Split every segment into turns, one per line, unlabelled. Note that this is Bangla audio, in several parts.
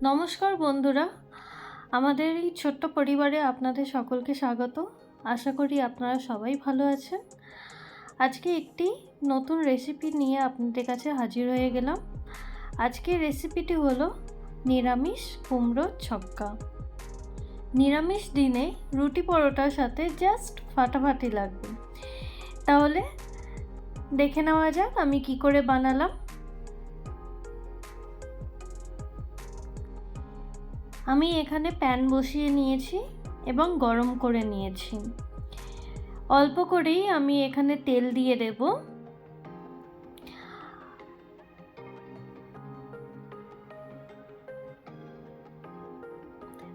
নমস্কার বন্ধুরা, আমাদের এই ছোট্ট পরিবারে আপনাদের সকলকে স্বাগত। আশা করি আপনারা সবাই ভালো আছেন। আজকে একটি নতুন রেসিপি নিয়ে আপনাদের কাছে হাজির হয়ে গেলাম। আজকের রেসিপিটি হলো নিরামিষ কুমড়োর ছক্কা। নিরামিষ দিনে রুটি পরোটার সাথে জাস্ট ফাটাফাটি লাগবে। তাহলে দেখে নেওয়া যাক আমি কি করে বানালাম। আমি এখানে প্যান বসিয়ে নিয়েছি এবং গরম করে নিয়েছি। অল্প করেই আমি এখানে তেল দিয়ে দেব।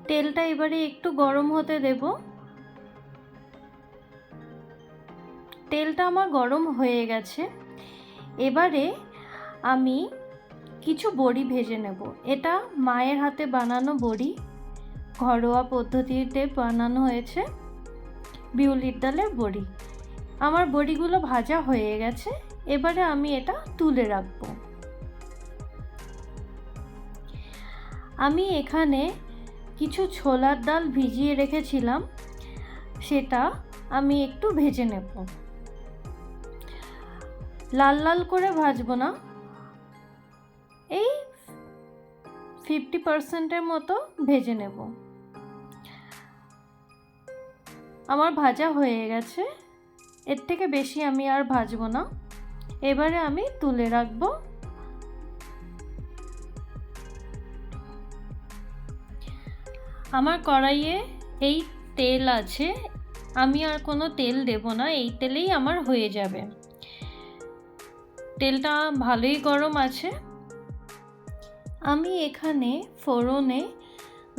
তেলটা এবারে একটু গরম হতে দেব। তেলটা আমার গরম হয়ে গেছে। এবারে আমি কিছু বড়ি ভেজে নেব। এটা মায়ের হাতে বানানো বড়ি, ঘরোয়া পদ্ধতিতে বানানো হয়েছে বিউলির ডালের বড়ি। আমার বড়িগুলো ভাজা হয়ে গেছে। এবারে আমি এটা তুলে রাখবো। আমি এখানে কিছু ছোলার ডাল ভিজিয়ে রেখেছিলাম, সেটা আমি একটু ভেজে নেব। লাল লাল করে ভাজবো না, এই 50%-এর মতো ভেজে নেব। আমার ভাজা হয়ে গেছে, এর থেকে বেশি আমি আর ভাজবো না। এবারে আমি তুলে রাখবো। আমার কড়াইয়ে এই তেল আছে, আমি আর কোনো তেল দেব না, এই তেলেই আমার হয়ে যাবে। তেলটা ভালোই গরম আছে। আমি এখানে ফোড়নে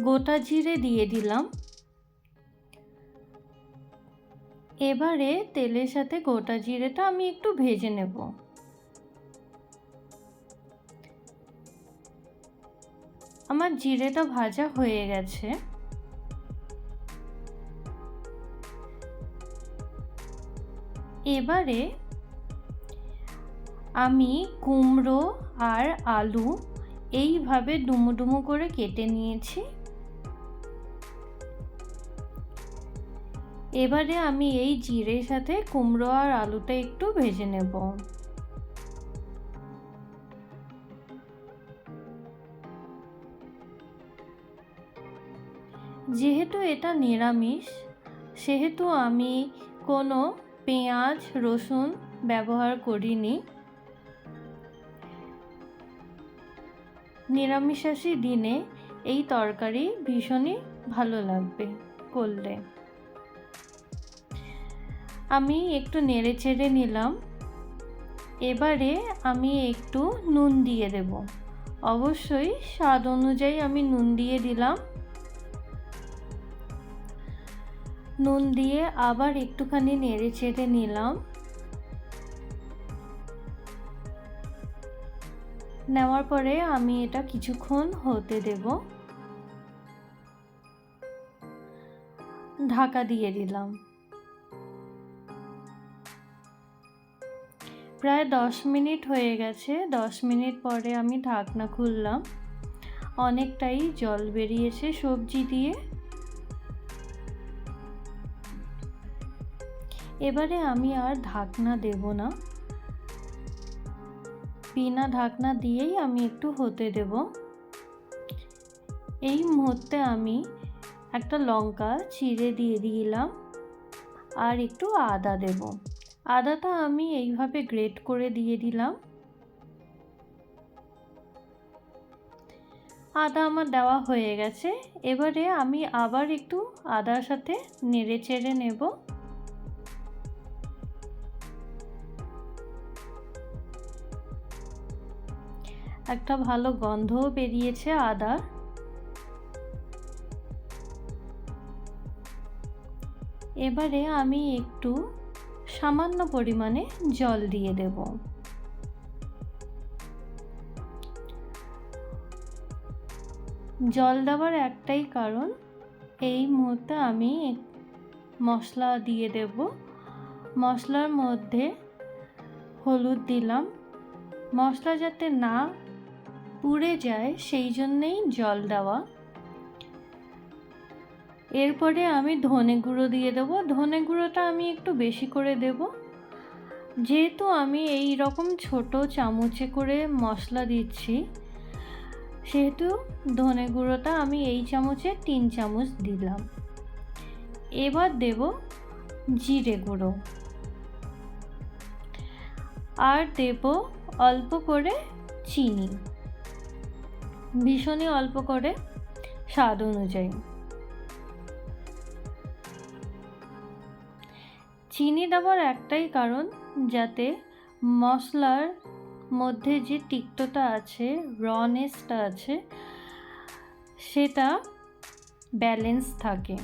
গোটা জিরে দিয়ে দিলাম। এবারে তেলের সাথে গোটা জিরেটা আমি একটু ভেজে নেব। আমার জিরেটা ভাজা হয়ে গেছে। এবারে আমি কুমড়ো আর আলু এইভাবে ডুমো ডুমো করে কেটে নিয়েছি। এবারে আমি এই জিরের সাথে কুমড়ো আর আলুটা একটু ভেজে নেব। যেহেতু এটা নিরামিষ, সেহেতু আমি কোনো পেঁয়াজ রসুন ব্যবহার করিনি। নিরামিষাশী দিনে এই তরকারি ভীষণই ভালো লাগবে করলে। আমি একটু নেড়ে চেড়ে নিলাম। এবারে আমি একটু নুন দিয়ে দেব। অবশ্যই স্বাদ অনুযায়ী আমি নুন দিয়ে দিলাম। নুন দিয়ে আবার একটুখানি নেড়ে চেড়ে নিলাম। নেওয়ার পরে আমি এটা কিছুক্ষণ হতে দেব। ঢাকা দিয়ে দিলাম। প্রায় 10 মিনিট হয়ে গেছে। 10 মিনিট পরে আমি ঢাকনা খুললাম। অনেকটাই জল বেরিয়েছে সবজি দিয়ে। এবারে আমি আর ঢাকনা দেব না, বিনা ঢাকনা দিয়েই আমি একটু হতে দেব। এই মুহূর্তে আমি একটা লঙ্কা চিড়ে দিয়ে দিলাম আর একটু আদা দেব। আদাটা আমি এইভাবে গ্রেট করে দিয়ে দিলাম। আদা আমার দেওয়া হয়ে গেছে। এবারে আমি আবার একটু আদার সাথে নেড়ে চেড়ে নেব। একটা ভালো গন্ধও বেরিয়েছে আদার। এবারে আমি একটু সামান্য পরিমাণে জল দিয়ে দেব। জল দেওয়ার একটাই কারণ, এই মুহূর্তে আমি মশলা দিয়ে দেব। মশলার মধ্যে হলুদ দিলাম। মশলা যাতে না পুড়ে যায়, সেই জন্যেই জল দেওয়া। এরপরে আমি ধনে গুঁড়ো দিয়ে দেবো। ধনে গুঁড়োটা আমি একটু বেশি করে দেব, যেহেতু আমি এই রকম ছোট চামচে করে মশলা দিচ্ছি, সেহেতু ধনে গুঁড়োটা আমি এই চামচে 3 চামচ দিলাম। এবার দেব জিরে গুঁড়ো, আর দেব অল্প করে চিনি, ভীষণই অল্প করে, স্বাদ অনুযায়ী। চিনি দেওয়ার একটাই কারণ, যাতে মশলার মধ্যে যে তিক্ততা আছে, রনেসটা আছে, সেটা ব্যালেন্স থাকে।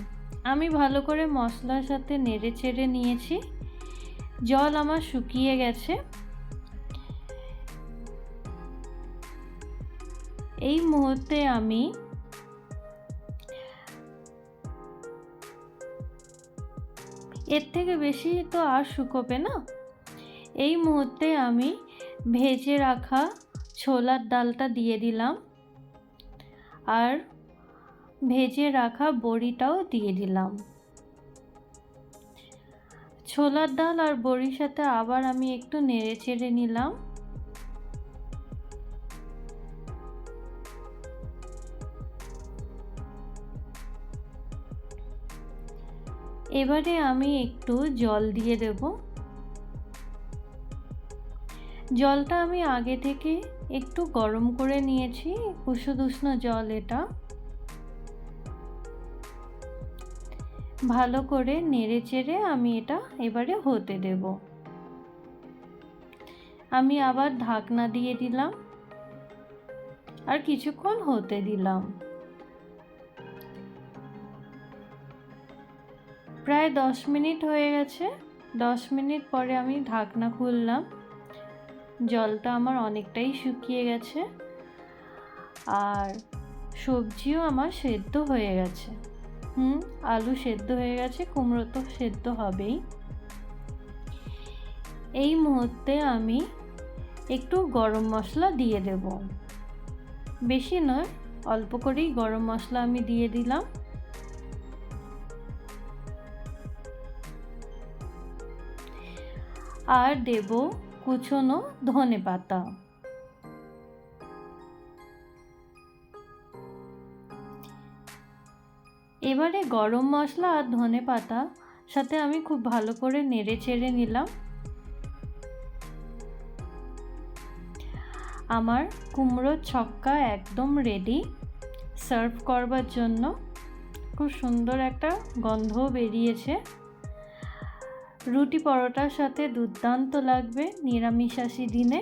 আমি ভালো করে মশলার সাথে নেড়ে চেড়ে নিয়েছি। জল আমার শুকিয়ে গেছে। এই মুহূর্তে আমি এর থেকে বেশি তো আর শুকোবে না। এই মুহূর্তে আমি ভেজে রাখা ছোলার ডালটা দিয়ে দিলাম, আর ভেজে রাখা বড়িটাও দিয়ে দিলাম। ছোলার ডাল আর বড়ির সাথে আবার আমি একটু নেড়ে চেড়ে নিলাম। এবারে আমি একটু জল দিয়ে দেব। জলটা আমি আগে থেকে একটু গরম করে নিয়েছি, উষ্ণ জল এটা। ভালো করে নেড়ে চেড়ে আমি এটা এবারে হতে দেব। আমি আবার ঢাকনা দিয়ে দিলাম, আর কিছুক্ষণ হতে দিলাম। প্রায় 10 মিনিট হয়ে গেছে। 10 মিনিট পরে আমি ঢাকনা খুললাম। জলটা আমার অনেকটাই শুকিয়ে গেছে, আর সবজিও আমার সেদ্ধ হয়ে গেছে। আলু সেদ্ধ হয়ে গেছে, কুমড়ো তো সেদ্ধ হবেই। এই মুহূর্তে আমি একটু গরম মশলা দিয়ে দেব। বেশি নয়, অল্প করেই গরম মশলা আমি দিয়ে দিলাম। আর দেব কুচনো ধনেপাতা। এবারে গরম মশলা আর ধনেপাতা সাথে আমি খুব ভালো করে নেড়ে চেড়ে নিলাম। আমার কুমড়োর ছক্কা একদম রেডি সার্ভ করবার জন্য। খুব সুন্দর একটা গন্ধও বেরিয়েছে। রুটি পরোটার সাথে দুর্দান্ত লাগবে নিরামিষাশী দিনে।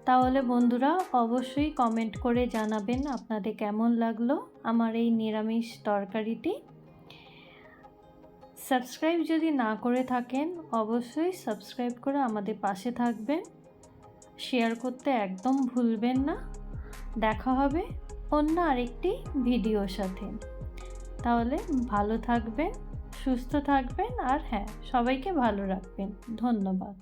তাহলে বন্ধুরা, অবশ্যই কমেন্ট করে জানাবেন আপনাদের কেমন লাগলো আমার এই নিরামিষ তরকারিটি। সাবস্ক্রাইব যদি না করে থাকেন, অবশ্যই সাবস্ক্রাইব করে আমাদের পাশে থাকবেন। শেয়ার করতে একদম ভুলবেন না। দেখা হবে অন্য আরেকটি ভিডিওর সাথে। তাহলে ভালো থাকবেন, সুস্থ থাকবেন, আর হ্যাঁ, সবাইকে ভালো রাখবেন। ধন্যবাদ।